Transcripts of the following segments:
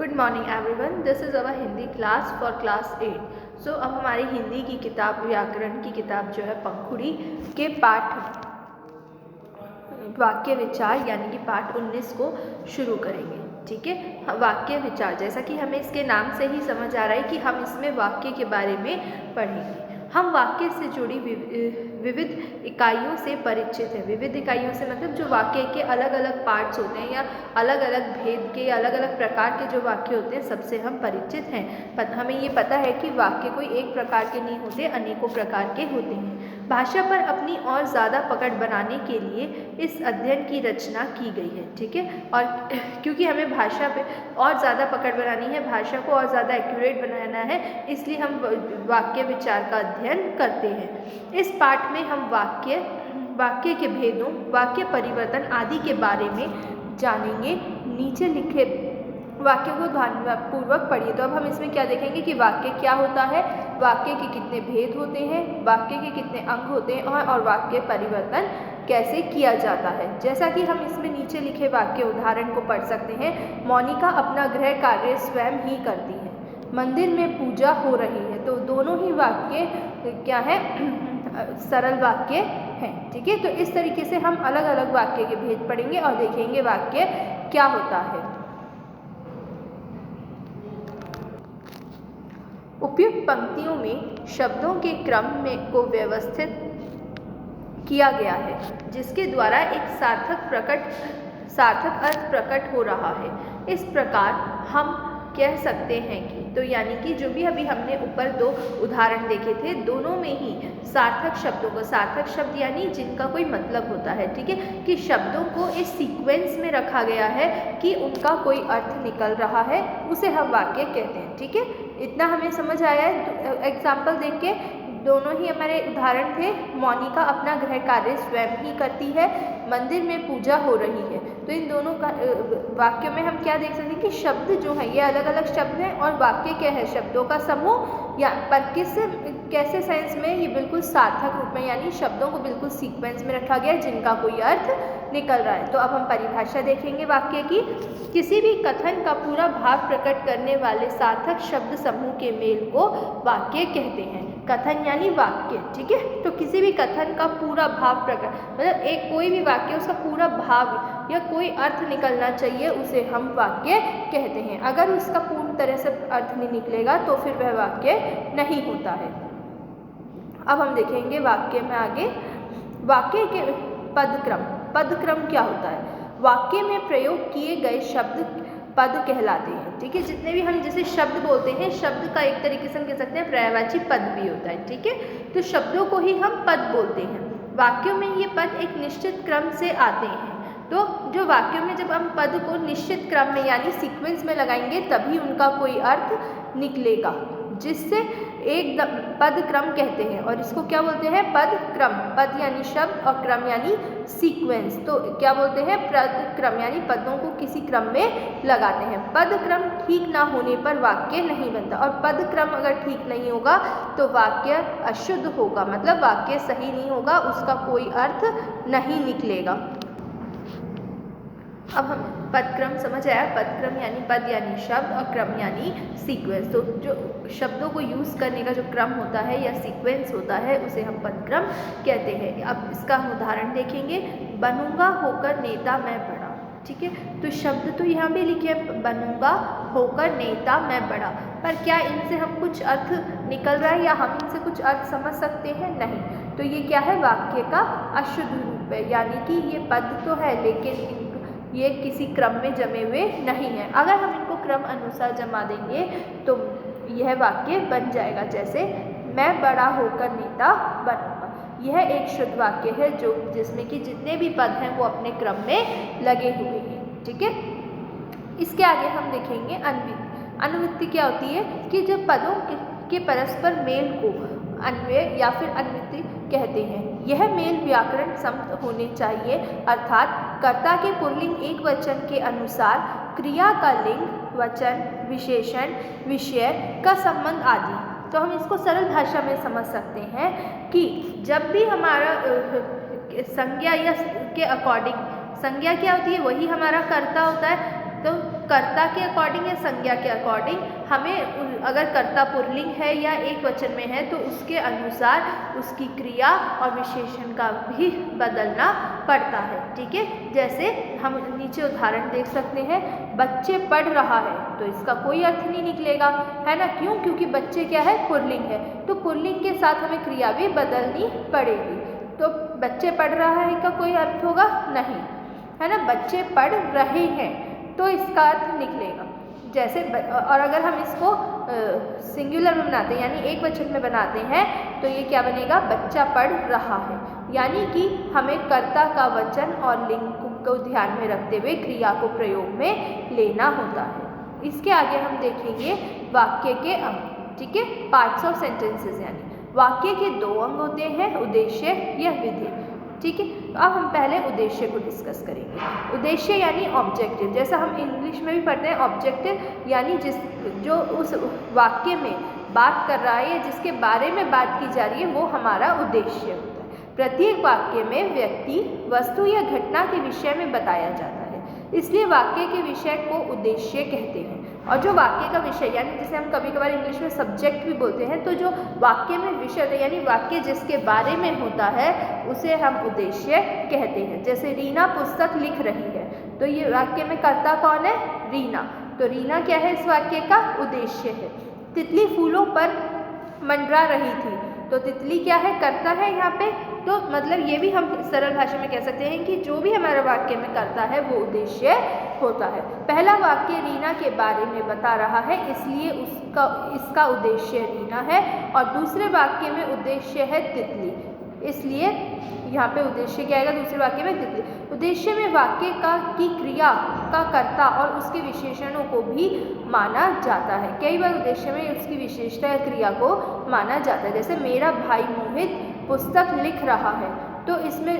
Good morning everyone, this is our Hindi class for class 8। सो अब हमारी हिंदी की किताब व्याकरण की किताब जो है पंखुड़ी के पाठ वाक्य विचार यानी कि पाठ 19 को शुरू करेंगे। ठीक है, वाक्य विचार जैसा कि हमें इसके नाम से ही समझ आ रहा है कि हम इसमें वाक्य के बारे में पढ़ेंगे। हम वाक्य से जुड़ी विविध इकाइयों से परिचित हैं। विविध इकाइयों से मतलब जो वाक्य के अलग अलग पार्ट्स होते हैं या अलग अलग भेद के अलग अलग प्रकार के जो वाक्य होते हैं सबसे हम परिचित हैं। हमें ये पता है कि वाक्य कोई एक प्रकार के नहीं होते, अनेकों प्रकार के होते हैं। भाषा पर अपनी और ज़्यादा पकड़ बनाने के लिए इस अध्ययन की रचना की गई है। ठीक है, और क्योंकि हमें भाषा पे और ज़्यादा पकड़ बनानी है, भाषा को और ज़्यादा एक्यूरेट बनाना है, इसलिए हम वाक्य विचार का अध्ययन करते हैं। इस पाठ में हम वाक्य के भेदों, वाक्य परिवर्तन आदि के बारे में जानेंगे। नीचे लिखे वाक्यों को ध्यानपूर्वक पढ़िए। तो अब हम इसमें क्या देखेंगे कि वाक्य क्या होता है, वाक्य के कितने भेद होते हैं, वाक्य के कितने अंग होते हैं और वाक्य परिवर्तन कैसे किया जाता है। जैसा कि हम इसमें नीचे लिखे वाक्य उदाहरण को पढ़ सकते हैं। मोनिका अपना गृह कार्य स्वयं ही करती है। मंदिर में पूजा हो रही है। तो दोनों ही वाक्य क्या है, सरल वाक्य हैं। ठीक है, तो इस तरीके से हम अलग अलग वाक्य के भेद पढ़ेंगे और देखेंगे वाक्य क्या होता है। उपयुक्त पंक्तियों में शब्दों के क्रम को व्यवस्थित किया गया है, जिसके द्वारा एक सार्थक अर्थ प्रकट हो रहा है। इस प्रकार हम कह सकते हैं कि, तो यानी कि जो भी अभी हमने ऊपर दो उदाहरण देखे थे, दोनों में ही सार्थक शब्दों को, सार्थक शब्द यानी जिनका कोई मतलब होता है, ठीक है, कि शब्दों को इस सीक्वेंस में रखा गया है कि उनका कोई अर्थ निकल रहा है, उसे हम वाक्य कहते हैं। ठीक है, इतना हमें समझ आया है। एग्जाम्पल देख के दोनों ही हमारे उदाहरण थे। मोनिका अपना गृह कार्य स्वयं ही करती है, मंदिर में पूजा हो रही है। तो इन दोनों का वाक्यों में हम क्या देख सकते हैं कि शब्द जो है ये अलग अलग शब्द हैं और वाक्य क्या है, शब्दों का समूह। या पर कैसे सेंस में ये बिल्कुल सार्थक रूप में, यानी शब्दों को बिल्कुल सीक्वेंस में रखा गया है जिनका कोई अर्थ निकल रहा है। तो अब हम परिभाषा देखेंगे वाक्य की। किसी भी कथन का पूरा भाव प्रकट करने वाले सार्थक शब्द समूह के मेल को वाक्य कहते हैं। कथन यानी वाक्य, ठीक है। तो किसी भी कथन का पूरा भाव प्रकट, मतलब एक कोई भी वाक्य उसका पूरा भाव या कोई अर्थ निकलना चाहिए, उसे हम वाक्य कहते हैं। अगर उसका पूर्ण तरह से अर्थ नहीं निकलेगा तो फिर वह वाक्य नहीं होता है। अब हम देखेंगे वाक्य में आगे वाक्य के पदक्रम। पदक्रम क्या होता है? वाक्य में प्रयोग किए गए शब्द पद कहलाते हैं। ठीक है, जितने भी हम जैसे शब्द बोलते हैं, शब्द का एक तरीके से हम कह सकते हैं पर्यायवाची पद भी होता है। ठीक है, तो शब्दों को ही हम पद बोलते हैं। वाक्यों में ये पद एक निश्चित क्रम से आते हैं। तो जो वाक्यों में जब हम पद को निश्चित क्रम में यानी सीक्वेंस में लगाएंगे तभी उनका कोई अर्थ निकलेगा, जिससे एक पद क्रम कहते हैं। और इसको क्या बोलते हैं? पद क्रम। पद यानी शब्द और क्रम यानी सीक्वेंस। तो क्या बोलते हैं? पद क्रम यानी पदों को किसी क्रम में लगाते हैं। पद क्रम ठीक ना होने पर वाक्य नहीं बनता, और पद क्रम अगर ठीक नहीं होगा तो वाक्य अशुद्ध होगा, मतलब वाक्य सही नहीं होगा, उसका कोई अर्थ नहीं निकलेगा। अब हम पदक्रम समझ आया। पदक्रम यानी पद यानी शब्द और क्रम यानी सीक्वेंस। तो जो शब्दों को यूज़ करने का जो क्रम होता है या सीक्वेंस होता है उसे हम पदक्रम कहते हैं। अब इसका हम उदाहरण देखेंगे। बनूंगा होकर नेता मैं बड़ा। ठीक है, तो शब्द तो यहाँ भी लिखे बनूंगा होकर नेता मैं बड़ा, पर क्या इनसे हम कुछ अर्थ निकल रहा है या हम इनसे कुछ अर्थ समझ सकते हैं? नहीं। तो ये क्या है? वाक्य का अशुद्ध रूप है, यानी कि ये पद तो है लेकिन ये किसी क्रम में जमे हुए नहीं हैं। अगर हम इनको क्रम अनुसार जमा देंगे तो यह वाक्य बन जाएगा, जैसे मैं बड़ा होकर नेता बनूंगा। यह एक शुद्ध वाक्य है जो जिसमें कि जितने भी पद हैं वो अपने क्रम में लगे हुए हैं। ठीक है, इसके आगे हम देखेंगे अनुवृत्ति। अनुवृत्ति क्या होती है कि जब पदों के परस्पर मेल को अन्वय या फिर अनुवृत्ति कहते हैं। यह मेल व्याकरण सम्मत होने चाहिए, अर्थात कर्ता के पुल्लिंग एक वचन के अनुसार क्रिया का लिंग, वचन, विशेषण, विषय का संबंध आदि। तो हम इसको सरल भाषा में समझ सकते हैं कि जब भी हमारा संज्ञा या के अकॉर्डिंग, संज्ञा क्या होती है? वही हमारा कर्ता होता है। तो कर्ता के अकॉर्डिंग या संज्ञा के अकॉर्डिंग हमें अगर कर्ता पुल्लिंग है या एक वचन में है तो उसके अनुसार उसकी क्रिया और विशेषण का भी बदलना पड़ता है। ठीक है, जैसे हम नीचे उदाहरण देख सकते हैं, बच्चे पढ़ रहा है, तो इसका कोई अर्थ नहीं निकलेगा, है ना। क्यों? क्योंकि बच्चे क्या है, पुल्लिंग है, तो पुल्लिंग के साथ हमें क्रिया भी बदलनी पड़ेगी। तो बच्चे पढ़ रहा है का कोई अर्थ होगा नहीं, है ना। बच्चे पढ़ रहे हैं तो इसका अर्थ निकलेगा। जैसे और अगर हम इसको सिंगुलर में बनाते हैं यानी एक वचन में बनाते हैं तो ये क्या बनेगा, बच्चा पढ़ रहा है। यानी कि हमें कर्ता का वचन और लिंग को ध्यान में रखते हुए क्रिया को प्रयोग में लेना होता है। इसके आगे हम देखेंगे वाक्य के अंग। ठीक है, पार्ट्स ऑफ सेंटेंसेस, यानी वाक्य के दो अंग होते हैं, उद्देश्य या विधेय। ठीक है, अब हम पहले उद्देश्य को डिस्कस करेंगे। उद्देश्य यानी ऑब्जेक्टिव, जैसा हम इंग्लिश में भी पढ़ते हैं ऑब्जेक्टिव, यानी जो उस वाक्य में बात कर रहा है या जिसके बारे में बात की जा रही है वो हमारा उद्देश्य होता है। प्रत्येक वाक्य में व्यक्ति, वस्तु या घटना के विषय में बताया जाता है, इसलिए वाक्य के विषय को उद्देश्य कहते हैं। और जो वाक्य का विषय यानी जिसे हम कभी कभार इंग्लिश में सब्जेक्ट भी बोलते हैं, तो जो वाक्य में विषय होता है यानी वाक्य जिसके बारे में होता है उसे हम उद्देश्य कहते हैं। जैसे रीना पुस्तक लिख रही है, तो ये वाक्य में कर्ता कौन है, रीना, तो रीना क्या है, इस वाक्य का उद्देश्य है। तितली फूलों पर मंडरा रही थी, तो तितली क्या है, कर्ता है यहाँ पे। तो मतलब ये भी हम सरल भाषा में कह सकते हैं कि जो भी हमारा वाक्य में करता है वो उद्देश्य होता है। पहला वाक्य रीना के बारे में बता रहा है, इसलिए इसका उद्देश्य रीना है। और दूसरे वाक्य में उद्देश्य है तितली, इसलिए यहाँ पे उद्देश्य क्या आएगा, दूसरे वाक्य में तितली। उद्देश्य में वाक्य की क्रिया का कर्ता और उसके विशेषणों को भी माना जाता है। कई बार उद्देश्य में उसकी विशेषता या क्रिया को माना जाता है। जैसे मेरा भाई मोहित पुस्तक लिख रहा है, तो इसमें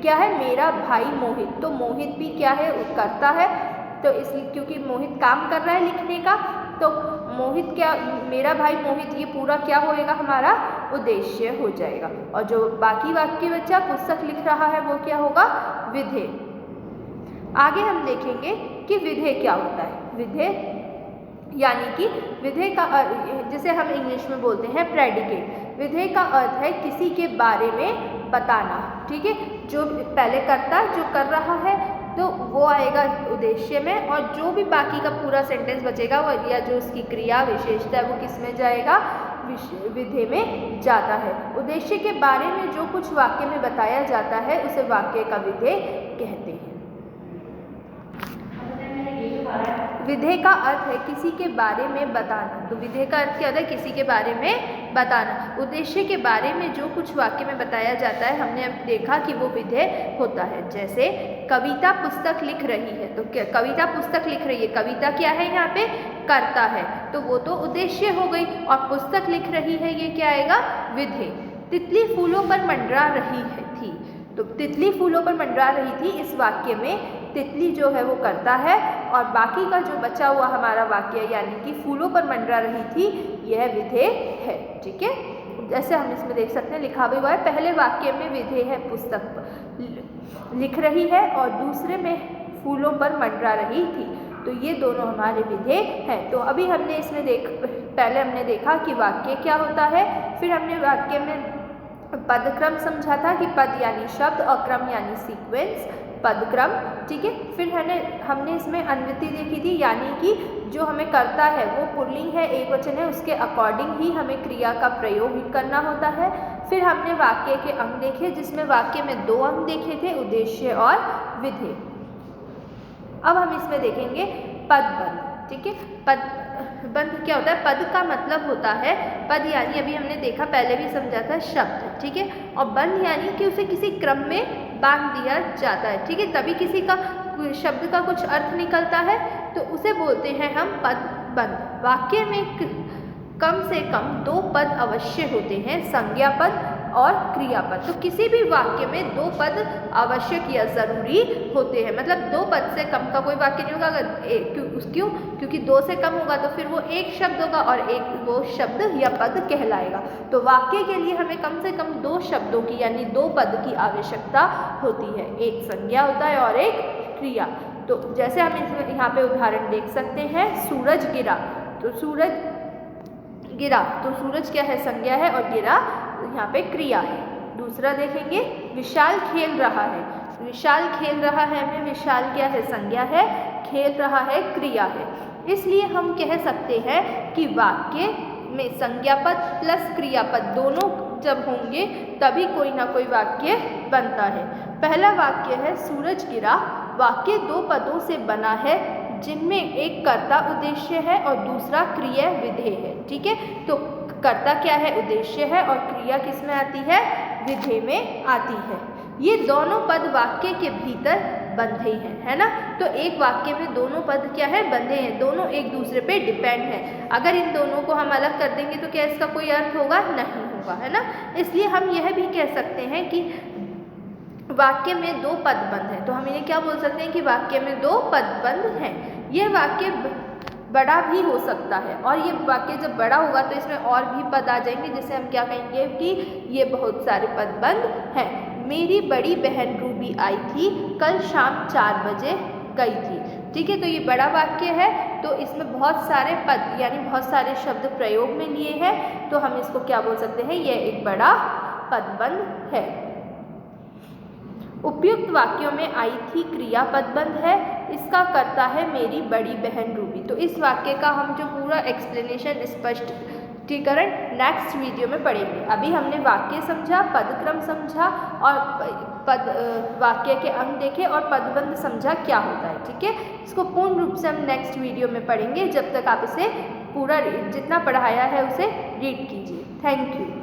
क्या है, मेरा भाई मोहित, तो मोहित भी क्या है, कर्ता है। तो इसलिए क्योंकि मोहित काम कर रहा है लिखने का, तो मोहित क्या, मेरा भाई मोहित, ये पूरा क्या होएगा, हमारा उद्देश्य हो जाएगा। और जो बाकी वाक्य बचा, पुस्तक लिख रहा है, वो क्या होगा, विधेय। आगे हम देखेंगे कि विधेय क्या होता है। विधेय यानी कि विधेय का जिसे हम इंग्लिश में बोलते हैं प्रेडिकेट। विधेय का अर्थ है किसी के बारे में बताना। ठीक है, जो पहले कर्ता जो कर रहा है तो वो आएगा उद्देश्य में, और जो भी बाकी का पूरा सेंटेंस बचेगा वो या जो उसकी क्रिया विशेषता है वो किस में जाएगा, विधेय में जाता है। उद्देश्य के बारे में जो कुछ वाक्य में बताया जाता है उसे वाक्य का विधेय कहते हैं। विधेय का अर्थ है किसी के बारे में बताना, तो विधेय का अर्थ क्या होता है, किसी के बारे में बताना। उद्देश्य के बारे में जो कुछ वाक्य में बताया जाता है, हमने अब देखा कि वो विधेय होता है। जैसे कविता पुस्तक लिख रही है, तो क्या कविता पुस्तक लिख रही है, कविता क्या है, यहाँ पे कर्ता है, तो वो तो उद्देश्य हो गई। और पुस्तक लिख रही है, ये क्या आएगा, विधेय। तितली फूलों पर मंडरा रही थी, तो तितली फूलों पर मंडरा रही थी, इस वाक्य में तितली जो है वो करता है, और बाकी का जो बचा हुआ हमारा वाक्य यानी कि फूलों पर मंडरा रही थी, यह विधेय है। ठीक है, जैसे हम इसमें देख सकते हैं लिखा भी हुआ है, पहले वाक्य में विधेय है पुस्तक लिख रही है और दूसरे में फूलों पर मंडरा रही थी, तो ये दोनों हमारे विधेय हैं। तो अभी हमने इसमें पहले हमने देखा कि वाक्य क्या होता है, फिर हमने वाक्य में पदक्रम समझा था कि पद यानी शब्द और क्रम यानी सीक्वेंस, पदक्रम। ठीक है, फिर हमने इसमें अन्वृत्ति देखी थी, यानी कि जो हमें करता है वो पुल्लिंग है, एक वचन है, उसके अकॉर्डिंग ही हमें क्रिया का प्रयोग करना होता है। फिर हमने वाक्य के अंग देखे, जिसमें वाक्य में दो अंग देखे थे, उद्देश्य और विधेय। अब हम इसमें देखेंगे पदबंध। ठीक है, पदबंध क्या होता है, पद का मतलब होता है, पद यानी अभी हमने देखा, पहले भी समझा था, शब्द। ठीक है, और बंध यानी कि उसे किसी क्रम में बांध दिया जाता है। ठीक है, तभी किसी का शब्द का कुछ अर्थ निकलता है, तो उसे बोलते हैं हम पदबंध। वाक्य में कम से कम दो पद अवश्य होते हैं, संज्ञा पद और क्रियापद। तो किसी भी वाक्य में दो पद आवश्यक या ज़रूरी होते हैं, मतलब दो पद से कम का कोई वाक्य नहीं होगा। अगर क्यों, क्योंकि दो से कम होगा तो फिर वो एक शब्द होगा और एक वो शब्द या पद कहलाएगा। तो वाक्य के लिए हमें कम से कम दो शब्दों की यानी दो पद की आवश्यकता होती है, एक संज्ञा होता है और एक क्रिया। तो जैसे हम इसमें यहाँ पे उदाहरण देख सकते हैं, सूरज गिरा, तो सूरज गिरा, तो सूरज क्या है, संज्ञा है, और गिरा यहाँ पे क्रिया है। दूसरा देखेंगे, विशाल खेल रहा है, विशाल खेल रहा है में विशाल क्या है, संज्ञा है, खेल रहा है क्रिया है। इसलिए हम कह सकते हैं कि वाक्य में संज्ञा पद प्लस क्रियापद दोनों जब होंगे तभी कोई ना कोई वाक्य बनता है। पहला वाक्य है सूरज गिरा, वाक्य दो पदों से बना है जिनमें एक कर्ता उद्देश्य है और दूसरा क्रिया विधेय है। ठीक है, तो कर्ता क्या है, उद्देश्य है, और क्रिया किस में आती है, विधेय में आती है। ये दोनों पद वाक्य के भीतर बंधे हैं, है ना। तो एक वाक्य में दोनों पद क्या है, बंधे हैं, दोनों एक दूसरे पे डिपेंड हैं। अगर इन दोनों को हम अलग कर देंगे तो क्या इसका कोई अर्थ होगा, नहीं होगा, है ना। इसलिए हम यह भी कह सकते हैं कि वाक्य में दो पद बंध हैं, तो हम इन्हें क्या बोल सकते हैं कि वाक्य में दो पद बंध हैं। यह वाक्य बड़ा भी हो सकता है, और ये वाक्य जब बड़ा होगा तो इसमें और भी पद आ जाएंगे, जिससे हम क्या कहेंगे कि ये बहुत सारे पद बंध हैं। मेरी बड़ी बहन रूबी आई थी, कल शाम 4 बजे गई थी। ठीक है, तो ये बड़ा वाक्य है, तो इसमें बहुत सारे पद यानी बहुत सारे शब्द प्रयोग में लिए हैं, तो हम इसको क्या बोल सकते हैं, यह एक बड़ा पदबंध है। उपयुक्त वाक्यों में आई थी क्रिया पदबंध है, इसका कर्ता है मेरी बड़ी बहन रूबी। तो इस वाक्य का हम जो पूरा एक्सप्लेनेशन, स्पष्टीकरण नेक्स्ट वीडियो में पढ़ेंगे। अभी हमने वाक्य समझा, पदक्रम समझा, और वाक्य के अंग देखे, और पदबंध समझा क्या होता है। ठीक है, इसको पूर्ण रूप से हम नेक्स्ट वीडियो में पढ़ेंगे। जब तक आप इसे पूरा जितना पढ़ाया है उसे रीड कीजिए। Thank you.